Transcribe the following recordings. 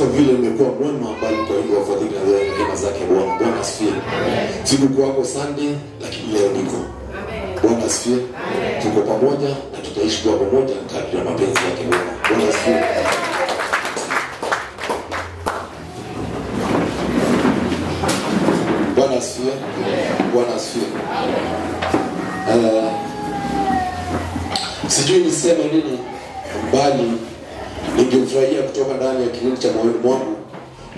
kama vile umekuwa mwema bali kwa hivyo wafadhili na rehema zake Bwana. Bwana asifiwe. Siku wako Sunday lakini leo niko. Bwana asifiwe. Tuko pamoja na tutaishi kwa pamoja kadri ya mapenzi yake Bwana. Bwana asifiwe. Bwana asifiwe. Bwana asifiwe. Sijui niseme nini bali ningefurahia kutoka ndani ya kilindi cha moyoni mwangu,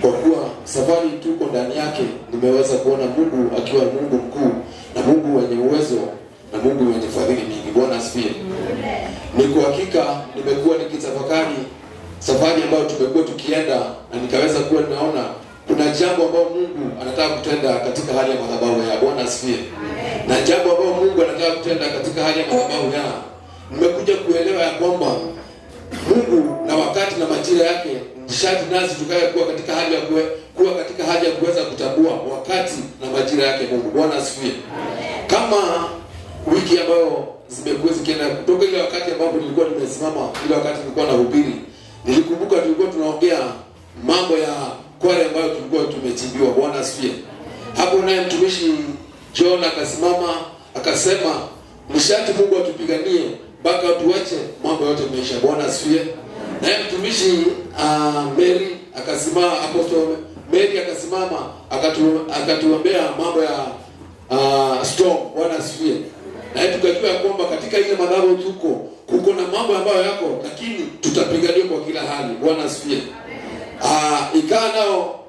kwa kuwa safari tuko ndani yake nimeweza kuona Mungu akiwa Mungu mkuu na Mungu mwenye uwezo na Mungu mwenye fadhili nyingi. Bwana asifiwe. Ni kwa hakika nimekuwa nikitafakari safari ambayo tumekuwa tukienda na nikaweza kuwa naona kuna jambo ambalo Mungu anataka kutenda katika hali ya madhabahu ya Bwana asifiwe. Na jambo ambalo Mungu anataka kutenda katika hali ya madhabahu ya nimekuja kuelewa ya kwamba Mungu na wakati na majira yake nishati nazi tukaye kuwa katika hali ya kuweza kutambua wakati na majira yake Mungu. Bwana asifiwe. Kama wiki ambayo zimekuwa zikienda kutoka ile wakati ambapo nilikuwa nimesimama, ile wakati nilikuwa nahubiri, nilikumbuka tulikuwa tunaongea mambo ya kware ambayo tulikuwa tumechimbiwa. Bwana asifiwe. Hapo naye mtumishi John akasimama akasema nishati Mungu atupiganie mpaka tuache mambo yote maisha. Bwana asifiwe. Naye mtumishi Mary akasimama, Apostle Mary akasimama akatuombea mambo ya storm. Bwana asifiwe. Na tukajua kwamba katika ile madhabahu kuko na mambo ambayo yako, lakini tutapigania kwa kila hali. Bwana asifiwe. Ikawa nao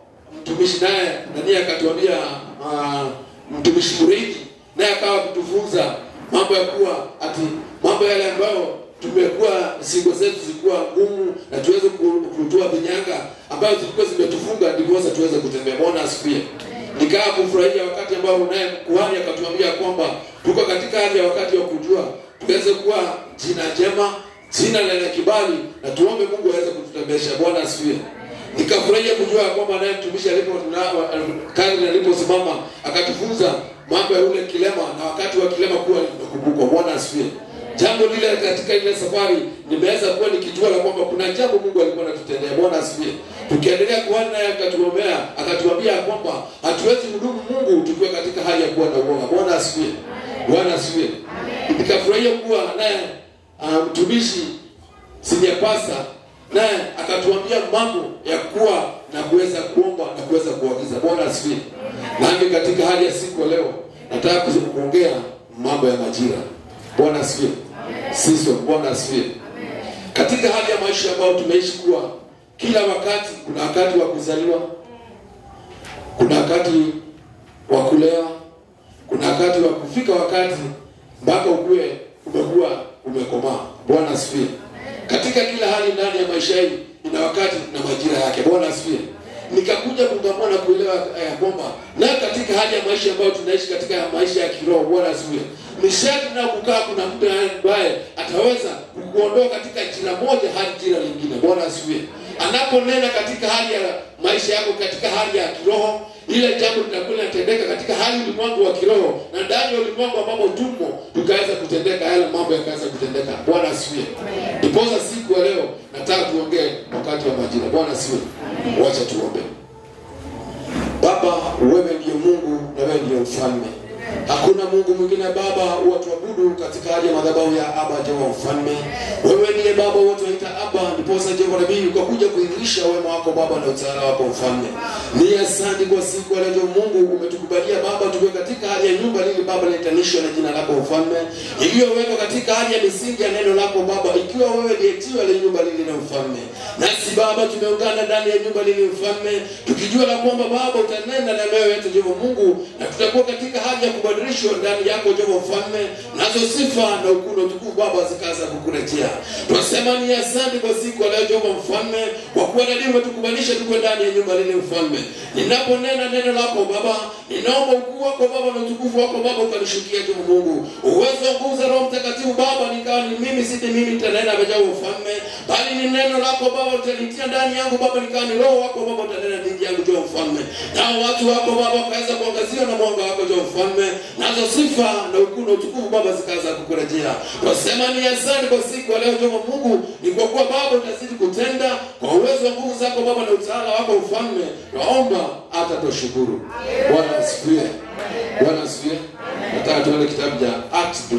mtumishi naye ndani akatuambia mtumishi Muridi naye akawa kutufunza mambo ya kuwa ati mambo yale ambayo tumekuwa siku zetu zilikuwa ngumu na tuweze kutoa vinyanga ambazo zilikuwa zimetufunga ndipo sasa tuweze kutembea. Bwana asifiwe. Nikaa kufurahia wakati ambao naye kuhani akatuambia kwamba tuko katika hali ya wakati wa kujua tuweze kuwa jina jema, jina lenye kibali na tuombe Mungu aweze kututembesha. Bwana asifiwe. Nikafurahia kujua kwamba naye mtumishi aliposimama akatufunza mambo ya ule kilema na wakati wa kilema kuwa nimekumbukwa. Bwana asifiwe. Jambo lile katika ile safari nimeweza kuwa nikijua la kwamba kuna jambo Mungu alikuwa anatutendea. Bwana asifiwe. Tukiendelea kuhani naye akatuambia kwamba hatuwezi hudumu Mungu tukiwa katika hali ya kuwa na uoga. Bwana asifiwe. Bwana asifiwe. Nikafurahia kuwa naye mtumishi Siniapasa naye akatuambia mambo ya kuwa na kuweza kuomba na kuweza kuagiza. Bwana asifiwe. Nami katika hali ya siku leo nataka kuongea mambo ya majira. Bwana asifiwe. Sisi Bwana asifiwe. Katika hali ya maisha ambayo tumeishi kuwa kila wakati kuna wakati wa kuzaliwa, kuna wakati wa kulea, kuna wakati wa kufika wakati mpaka umekuwa umekomaa. Bwana asifiwe. Katika kila hali ndani ya maisha hii ina wakati na majira yake. Bwana asifiwe. Nikakuja kutambua na kuelewa kwamba na katika hali ya maisha ambayo tunaishi katika maisha ya kiroho. Bwana asifiwe. Nishati na kukaa kuna mtu ambaye ataweza kukuondoa katika jira moja hadi jira lingine. Bwana asifiwe. Anaponena katika hali ya maisha yako katika hali ya kiroho, ile jambo litakuwa linatendeka katika hali ulimwengu wa kiroho na ndani ya ulimwengu ambapo tumo tukaweza kutendeka yale mambo yakaweza kutendeka. Bwana asifiwe. Ndiposa siku ya leo nataka tuongee wakati wa majira. Bwana asifiwe. Wacha tuombe. Baba, wewe ndiye Mungu na wewe ndiye mfalme. Hakuna Mungu mwingine Baba watuabudu katika hali ya madhabahu ya Abba Jehova mfalme. Wewe ndiye Baba wote waita Abba, ndiposa Jehova nabii ukakuja kuidhinisha wema wako Baba na utawala wako mfalme. Ni asante kwa siku ya leo Mungu umetukubalia Baba tuwe katika hali ya nyumba lili Baba litanishwa na jina lako mfalme. Iliyowekwa katika hali ya misingi ya neno lako Baba, ikiwa wewe ndiye tiwa la nyumba lili na mfalme. Nasi Baba tumeungana ndani ya nyumba lili mfalme, tukijua la kwamba Baba utanenda na wewe wetu Jehova Mungu na tutakuwa katika hali ya kubadilishwa ndani yako Jehova mfalme, nazo sifa na ukuu na utukufu Baba zikaanza kukurejea. Tunasema ni asante kwa siku ya leo Jehova mfalme, kwa kuwa ndani umetukubalisha tuko ndani ya nyumba lile mfalme. Ninaponena neno lako Baba, ninaomba ukuu wako Baba na utukufu wako Baba ukanishukia Jehova Mungu. Uwezo nguvu za Roho Mtakatifu Baba nikawa ni mimi si mimi nitanena Jehova mfalme, bali ni neno lako Baba utalitia ndani yangu Baba, nikawa ni Roho wako Baba utanena ndani yangu Jehova mfalme. Nao watu wako Baba wakaweza kuangaziwa na mwanga wako Jehova mfalme, nazo sifa na ukuu na utukufu Baba zikaanza kukurejea. Tunasema ni asante kwa siku ya leo Jehova Mungu, ni kwa kuwa Baba utazidi kutenda kwa uwezo wa nguvu zako Baba na utawala wako ufalme, naomba hata tushukuru. Bwana asifiwe. Bwana asifiwe. Nataka tuone kitabu cha Acts 3.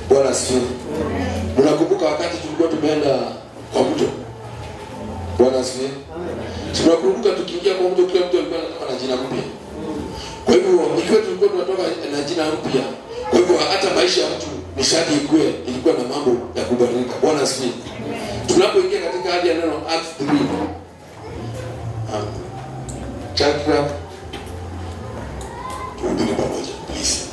Bwana asifiwe. Unakumbuka wakati tulikuwa tumeenda kwa mto? Bwana asifiwe. Tunakumbuka tukiingia kwa mto, kila mtu alikuwa anatoka na jina mpya. Kwa hivyo ikiwa tulikuwa tunatoka na jina mpya, kwa hivyo hata maisha ya mtu nishati ilikuwa na mambo ya kubadilika. Bwana asifiwe. Tunapoingia katika hali ya neno Acts 3. Chakra tuhubiri pamoja please.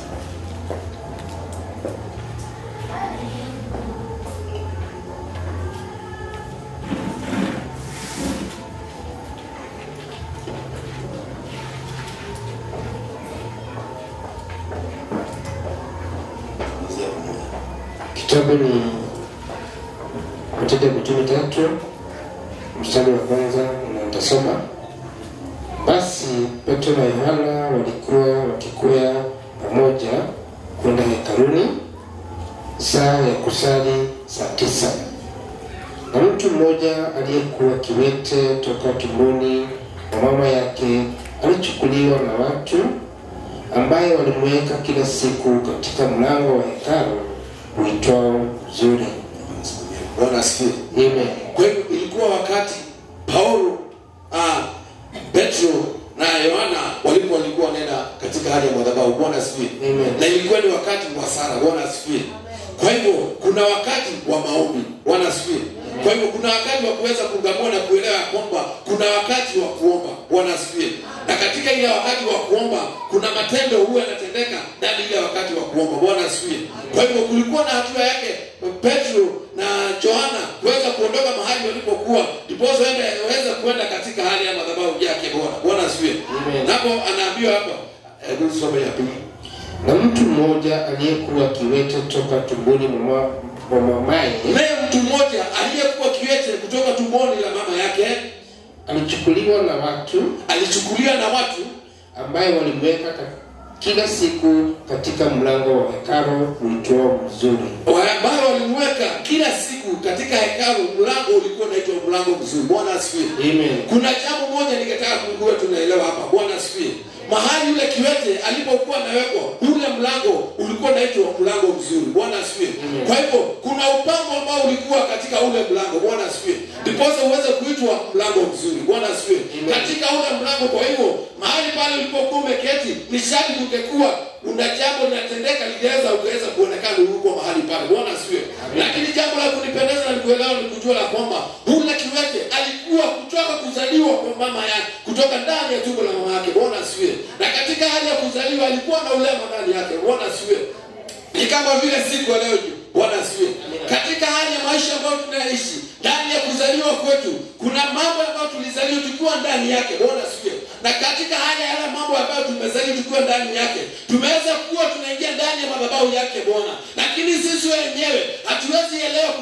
Kitabu ni Matendo ya Mitume 3 mstari wa kwanza, na nitasoma. Basi Petro na Yohana walikuwa wakikwea pamoja kwenda hekaluni saa ya kusali saa 9. Na mtu mmoja aliyekuwa kiwete toka tumboni mwa mama yake alichukuliwa na watu, ambaye walimweka kila siku katika mlango wa hekalu uitwao Mzuri. Bwana asifiwe. Amen. Kwa hivyo ilikuwa wakati Paulo, Petro na Yohana walikuwa wanaenda katika hali ya madhabahu. Bwana asifiwe. Amen. Na ilikuwa ni wakati wa sala. Bwana asifiwe. Kwa hivyo kuna wakati wa maombi. Bwana asifiwe. Kwa hivyo kuna wakati wa kuweza kungamua na kuelewa kwamba kuna wakati wa kuomba. Bwana asifiwe. Na katika ile wakati wa kuomba kuna matendo huwa yanatendeka ndani ile wakati wa kuomba. Bwana asifiwe. Kwa hivyo kulikuwa na hatua yake Petro na Yohana kuweza kuondoka mahali walipokuwa, ndipo waweza kwenda katika hali ya madhabahu yake Bwana. Bwana asifiwe. Napo anaambiwa hapa, hebu soma ya pili. Na mtu mmoja aliyekuwa kiwete toka tumboni mwa mamaye, naye mtu mmoja aliyekuwa kiwete kutoka tumboni la mama yake alichukuliwa na watu, ambaye walimweka kila siku katika mlango wa hekalu uitwao Mzuri. Ambao walimweka kila siku katika hekalu, mlango ulikuwa unaitwa mlango Mzuri. Bwana asifiwe. Amen. Kuna jambo moja ningetaka kujua, tunaelewa hapa. Bwana asifiwe. Mahali yule kiwete alipokuwa anawekwa, ule mlango ulikuwa unaitwa mlango Mzuri. Bwana asifiwe. Kwa hivyo kuna upambo ambao ulikuwa katika ule mlango. Bwana asifiwe. Ndipo uweze kuitwa mlango Mzuri. Bwana asifiwe. Katika ule mlango, kwa hivyo mahali pale ulipokuwa umeketi, nishati ungekuwa una jambo linatendeka, ukaweza kuonekana uko mahali pale. Bwana asifiwe. Lakini jambo la kunipendeza na kuelewa ni kujua la kwamba ule kiwete alikuwa kutoka kuzaliwa kwa mama yake, kutoka ndani ya tumbo la mama yake. Bwana asifiwe. Na katika hali ya kuzaliwa alikuwa na ulema ndani yake. Bwana asifiwe. Ni kama vile siku leo. Bwana asifiwe. Katika hali ya maisha ambayo tunaishi, ndani ya kuzaliwa kwetu kuna mambo ambayo tulizaliwa tukiwa ndani yake. Bwana asifiwe. Na katika hali ya yale mambo ambayo tumezaliwa tukiwa ndani yake, tumeweza kuwa tunaingia ndani ya madhabahu yake Bwana. Lakini sisi wenyewe hatuwezi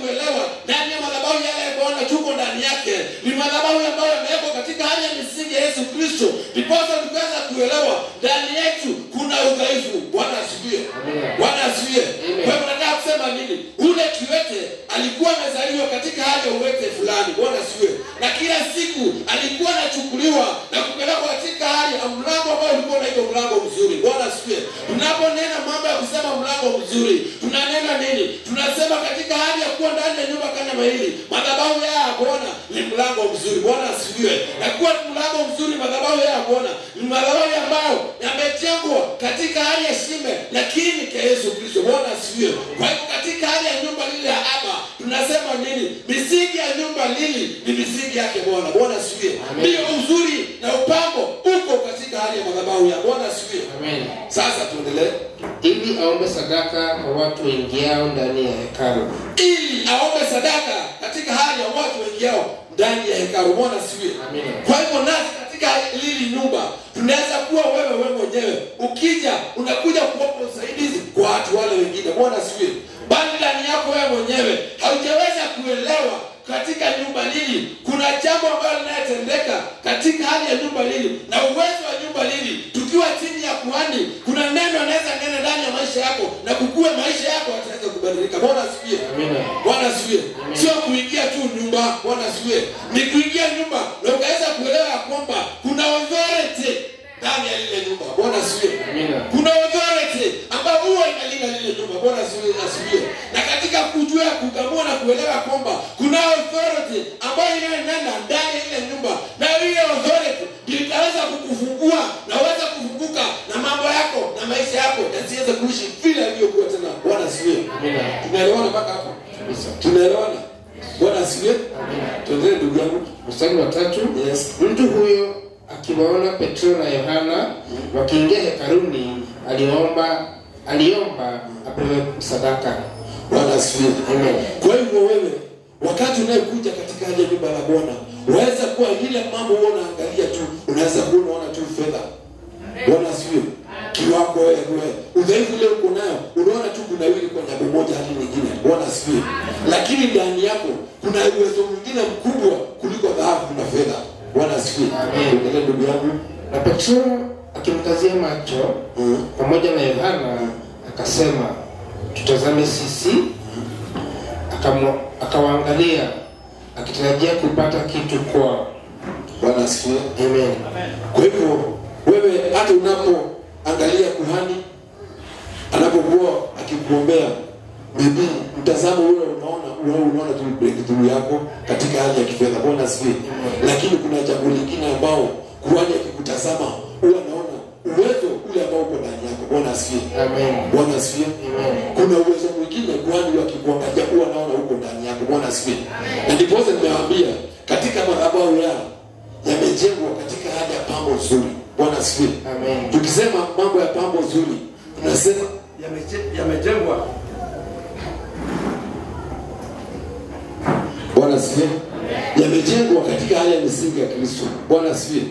kuelewa ndani ya madhabahu yale Bwana tuko ndani yake. Ni madhabahu ambayo yamewekwa katika hali ya misingi ya Yesu Kristo. Ndipo tukaweza kuelewa ndani yetu kuna udhaifu. Bwana asifiwe. Bwana asifiwe. Kwa hivyo nataka kusema nini? Ule kiwete alikuwa amezaliwa katika hali ya uwete fulani. Bwana asifiwe. Na kila siku alikuwa anachukuliwa na kupelekwa katika hali ya mlango ambao ulikuwa unaitwa mlango Mzuri. Bwana asifiwe. Tunaponena mambo ya kusema mlango mzuri, tunanena nini? Tunasema katika hali ya kuwa ndani ya nyumba kama hili, madhabahu ya Bwana ni mlango mzuri. Bwana asifiwe. Na kuwa mlango mzuri, madhabahu ya Bwana ni madhabahu ambayo yamejengwa katika hali ya shime lakini kwa Yesu Kristo. Bwana asifiwe. Kwa hivyo katika hali ya nyumba lile ya Aba tunasema nini? Misingi ya nyumba lili ni misingi yake Bwana. Bwana asifiwe. Ndio uzuri na upambo uko katika hali ya madhabahu ya Bwana asifiwe. Amen. Sasa tuendelee. Ili aombe sadaka kwa watu waingiao ndani ya hekalu. Ili aombe sadaka katika hali ya watu waingiao ndani ya hekalu. Bwana asifiwe. Amen. Kwa hivyo nasi katika hili nyumba tunaweza kuwa wewe mwenyewe ukija unakuja kuomba usaidizi kwa watu wale wengine. Bwana asifiwe. Bali ndani yako wewe mwenyewe haujaweza kuelewa katika nyumba lili, kuna jambo ambalo linatendeka katika hali ya nyumba lili na uwezo wa nyumba lili. Tukiwa chini ya kuhani, kuna neno anaweza nena ndani ya maisha yako na kukua maisha yako ataweza kubadilika. Bwana asifiwe. Amina. Bwana asifiwe. Sio kuingia tu nyumba, Bwana asifiwe. Ni kuingia nyumba na ukaweza kuelewa kwamba kuna authority ndani ya lile nyumba. Bwana asifiwe. Amina. Kuna authority ambayo huwa inalinda lile nyumba. Bwana asifiwe. Na katika kujua kukamua na kuelewa kwamba kuna authority ambayo inanena ndani ya ile nyumba, na hiyo authority ndio itaweza kukufungua na uweze kufunguka na mambo yako na maisha yako yasiweze kuishi vile ilivyokuwa tena. Bwana asifiwe. Amina. Tunaelewana mpaka hapo? Tunaelewana? Bwana asifiwe. Amina. Tuendelee ndugu yangu. Mstari wa 3. Yes. Mtu huyo akiwaona Petro na Yohana wakiingia hekaluni, aliomba apewe sadaka. Bwana asifiwe. Amen. Kwa hivyo wewe wakati unayekuja katika haja nyumba la Bwana, waweza kuwa ile mambo unaangalia tu, unaweza kuwa unaona tu fedha. Bwana asifiwe. Kiwako wewe udhaifu ule uko nayo, unaona tu kuna wili kwa jambo moja hadi nyingine. Bwana asifiwe. Lakini ndani yako kuna uwezo mwingine mkubwa kuliko dhahabu na fedha. Bwana asifiwe. Amen. Ndugu yangu, na Petro akimkazia macho pamoja na Yohana akasema, tutazame sisi. Akawaangalia akitarajia kupata kitu kwao. Bwana asifiwe. Amen. Kwa hivyo wewe hata unapoangalia kuhani anapokuwa akikuombea, bibi mtazamo ule unaona tu breakthrough yako katika hali ya kifedha. Bwana asifiwe. Lakini kuna jambo lingine ambao kuhani akikutazama huwa anaona uwezo ule ambao uko ndani yako. Bwana asifiwe. Amen. Bwana asifiwe. Amen. Kuna uwezo mwingine kuhani akikuangalia huwa anaona uko ndani yako. Bwana asifiwe. Na ndipo nimewaambia katika madhabahu yao yamejengwa katika hali ya pambo nzuri. Bwana asifiwe. Amen. Tukisema mambo ya pambo nzuri, tunasema yamejengwa. Bwana asifiwe. Yamejengwa katika hali ya misingi ya Kristo. Bwana asifiwe.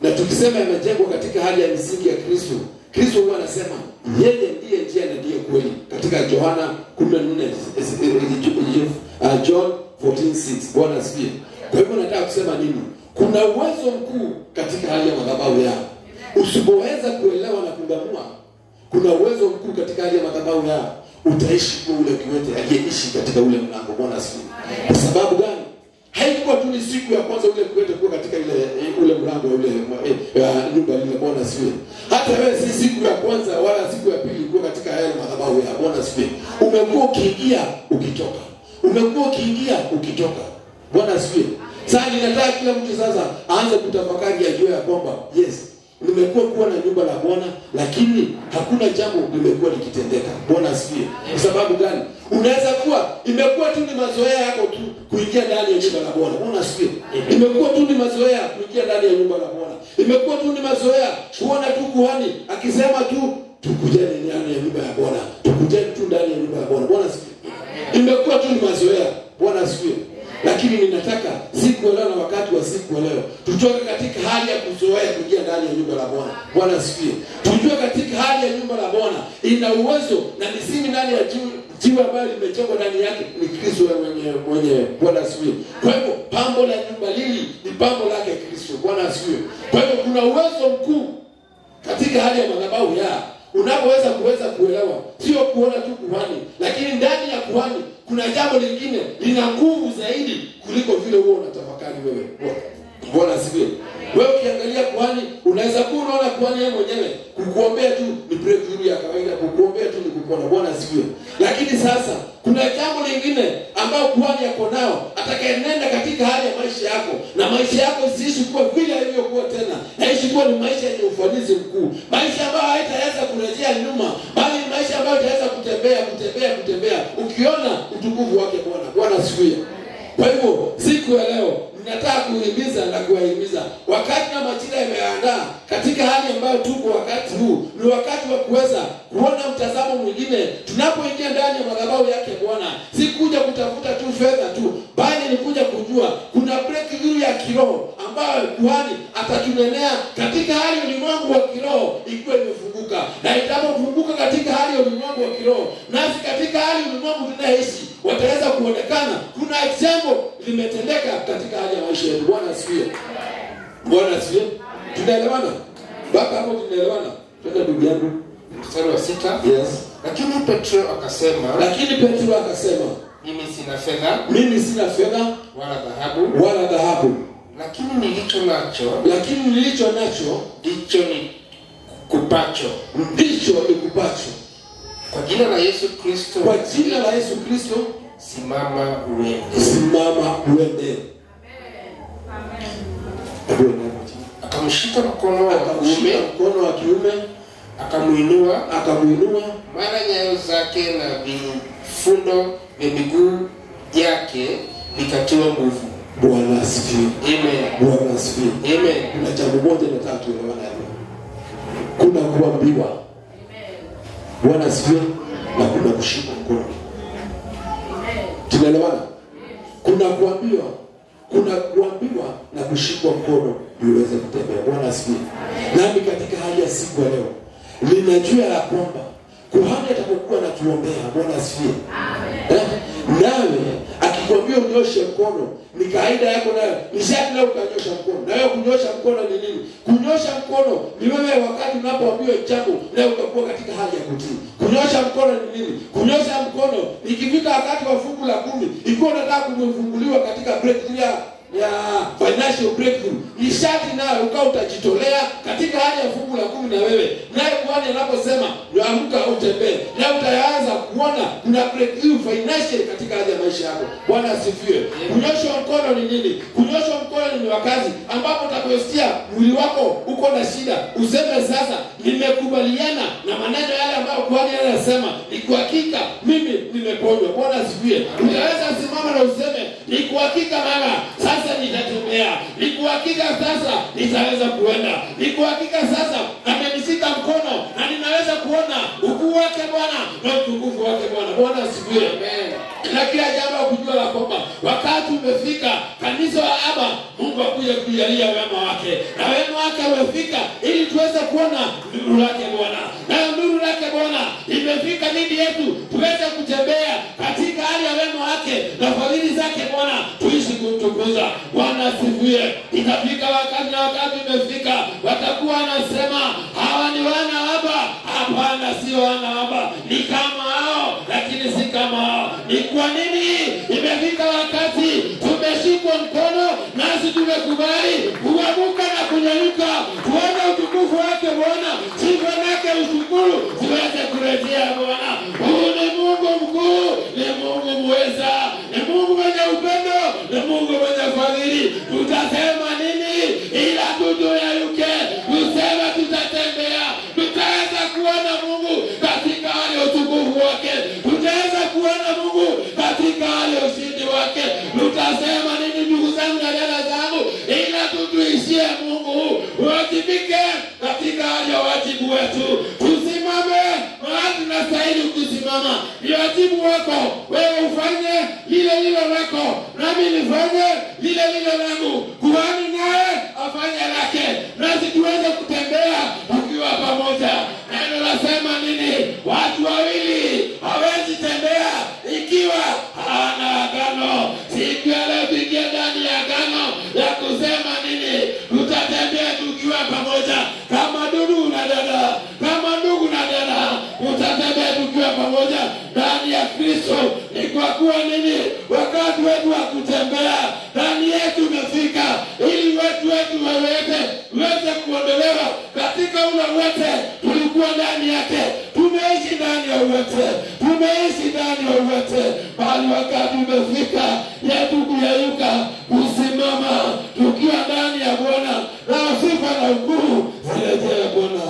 Na tukisema yamejengwa katika hali ya misingi ya Kristo, Kristo huwa anasema yeye ndiye njia na ndiye kweli katika Yohana 14 John 14:6. Bwana asifiwe. Kwa hivyo nataka kusema nini? Kuna uwezo mkuu katika hali ya madhabahu yao. Usipoweza kuelewa na kungamua, kuna uwezo mkuu katika hali ya madhabahu yao. Utaishi kwa ule kiwete aliyeishi katika ule mlango. Bwana asifiwe. Kwa sababu gani? Haikuwa tu ni siku ya kwanza ule kiwete kuwa katika ule mlango ule nyumba ile. Bwana asifiwe. Hata wewe si siku ya kwanza wala siku ya pili kuwa katika hali ya madhabahu ya Bwana asifiwe. Umekuwa ukiingia ukitoka. Umekuwa ukiingia ukitoka. Bwana asifiwe. Sasa ninataka kila mtu sasa aanze kutafakari ajue ya kwamba yes, nimekuwa kuwa na nyumba la Bwana, lakini hakuna jambo limekuwa likitendeka. Bwana asifiwe. Kwa sababu gani? Unaweza kuwa imekuwa tu ni mazoea yako tu kuingia ndani ya nyumba la Bwana. Bwana asifiwe. Imekuwa tu ni mazoea kuingia ndani ya nyumba la Bwana. Imekuwa tu ni mazoea kuona tu kuhani akisema tu tukujeni ndani ya nyumba ya Bwana. Tukujeni tu ndani ya nyumba ya Bwana. Bwana asifiwe. Imekuwa tu ni mazoea. Bwana asifiwe. Lakini ninataka siku leo na wakati wa siku leo tutoke katika hali ya kuzoea kuingia ndani ya nyumba la Bwana. Bwana asifiwe. Tujue katika hali ya nyumba la Bwana ina uwezo na misingi ndani ya jiwe ambayo limejengwa ndani yake ni Kristo mwenyewe. Bwana asifiwe. Kwa hivyo pambo la nyumba hili ni pambo lake Kristo. Bwana asifiwe. Kwa hivyo kuna uwezo mkuu katika hali ya madhabahu ya unapoweza kuelewa, sio kuona tu kuhani, lakini ndani ya kuhani kuna jambo lingine lina nguvu zaidi kuliko vile wewe unatafakari wewe. Bwana asifiwe. Wewe ukiangalia kuhani, unaweza kuwa unaona kuhani yeye mwenyewe kukuombea tu ni breakthrough ya kawaida, kukuombea tu ni kupona. Bwana asifiwe. Lakini sasa kuna jambo lingine ambao kuhani yako nao atakayenenda katika hali ya maisha yako, na maisha yako isiishi kuwa vile ilivyokuwa tena, naishi kuwa ni maisha yenye ufanisi mkuu, maisha ambayo haitaweza kurejea nyuma, bali ni maisha ambayo itaweza kutembea ukiona utukufu wake Bwana. Bwana asifiwe. Kwa hivyo siku ya leo ninataka kuhimiza na kuwahimiza, wakati na majira yameandaa katika hali ambayo tuko wakati huu, ni wakati wa kuweza kuona mtazamo mwingine tunapoingia ndani ya madhabahu yake Bwana. Si kuja kutafuta tu fedha tu, bali ni kuja kujua kuna breakthrough ya kiroho ambayo kuhani atatunenea katika hali ya ulimwengu wa kiroho ikiwa imefunguka. Na itapofunguka katika hali ya ulimwengu wa kiroho, nasi katika hali ya ulimwengu tunaishi wataweza kuonekana kuna jambo limetendeka katika hali ya maisha yetu. Bwana asifiwe. Bwana asifiwe. Tunaelewana? Baba hapo tunaelewana? Twende ndugu yangu. Mstari wa 6. Yes. Lakini Petro akasema, mimi sina fedha wala dhahabu, lakini nilicho nacho ndicho nikupacho. Kwa jina la Yesu Kristo, simama uende. Amen. Akamshika mkono wa kiume, akamuinua, mara nyayo zake na vifundo vya miguu yake vikatiwa nguvu. Bwana asifiwe. Amen. Bwana asifiwe. Amen. Kuna jambo moja nataka tuelewane hapo. Kuna kuambiwa. Amen. Bwana asifiwe. Na kuna kushika mkono. Amen. Tunaelewana? Kuna kuambiwa na kushikwa mkono ndio uweze kutembea. Bwana asifiwe. Nami katika hali ya siku ya leo ninajua ya kwamba kuhani atakokuwa na tuombea. Bwana asifiwe. Amen. Nawe akikwambia unyoshe mkono, ni kaida yako nayo. Ni sharti leo ukanyosha mkono. Na wewe kunyosha mkono ni nini? Kunyosha mkono ni wewe wakati unapoambiwa jambo leo utakuwa katika hali ya kutii. Kunyosha mkono ni nini? Kunyosha mkono ikifika wakati wa fungu la 10, ikiwa unataka kufunguliwa katika breakthrough ya financial breakthrough, ni sharti nawe ukao utajitolea katika hali ya fungu la 10 na wewe. Naye Bwana anaposema amka utembee, na utaanza kuona kuna breakthrough financial katika hali ya maisha yako. Bwana asifiwe. Kunyosha mkono ni nini? Kunyosha mkono ni wakati ambapo utaposikia mwili wako uko na shida, useme sasa nimekubaliana na maneno yale ambayo Bwana anasema, ni kwa hakika mimi nimeponywa. Bwana asifiwe. Unaweza simama na useme ni kwa hakika mama sasa nitatembea, ni kwa hakika sasa nitaweza kuenda, ni kwa hakika sasa amenishika mkono na ninaweza kuona ukuu wake Bwana na utukufu wake Bwana. Bwana asifiwe. Amen. Na kila jambo kujua la kwamba wakati umefika kanisa wa Aba Mungu akuje kujalia wema wake, na wema wake umefika ili tuweze kuona nuru yake Bwana, na nuru yake Bwana imefika dhidi yetu tuweze kutembea katika hali ya wema wake na fadhili zake Bwana, tuishi kumtukuza. Bwana asifiwe. Itafika wakati na wakati umefika watakuwa wanasema hawa ni wana Aba. Hapana, si wana Aba, ni kama hao lakini si kama hao. Ni kwa nini? Imefika wakati tumeshikwa mkono nasi tumekubali kuamuka na kunyanyuka tuone utukufu wake Bwana, sifa yake ushukuru tuweze kurejea Bwana. Huu ni Mungu mkuu, ni Mungu muweza, ni Mungu mwenye upendo, ni Mungu mwenye fadhili. Tutasema nini ila tutuyayuke? Tusema tutatembea, tutaweza kuona Mungu katika hali ya utukufu wake, tutaweza kuona Mungu katika hali ya ushindi wake. Tutasema nini ndugu zangu na dada zangu ila tutuishie Mungu wajibike katika hali ya wajibu wetu. Tusimame mahali tunastahili kusimama, ni wajibu wako wewe ufanye lile lako, nami nifanye lile langu, kuhani naye afanye lake, nasi tuweze kutembea tukiwa pamoja. Neno lasema nini? Watu wawili hawezi tembea ikiwa hawana agano. Siku ya leo tuingie ndani ya agano ya kusema nini? Tutatembea tukiwa pamoja kama ndugu na dada, tutatembea tukiwa pamoja ndani ya Kristo. Ni kwa kuwa nini? Wakati wetu wa kutembea ndani yetu umefika, ili watu wetu waweze kuondolewa katika ule wote tulikuwa ndani yake. Tumeishi ndani ya wote, bali wakati umefika yetu kuyayuka, kusimama tukiwa ndani ya Bwana, na sifa na ukuu zirejee Bwana.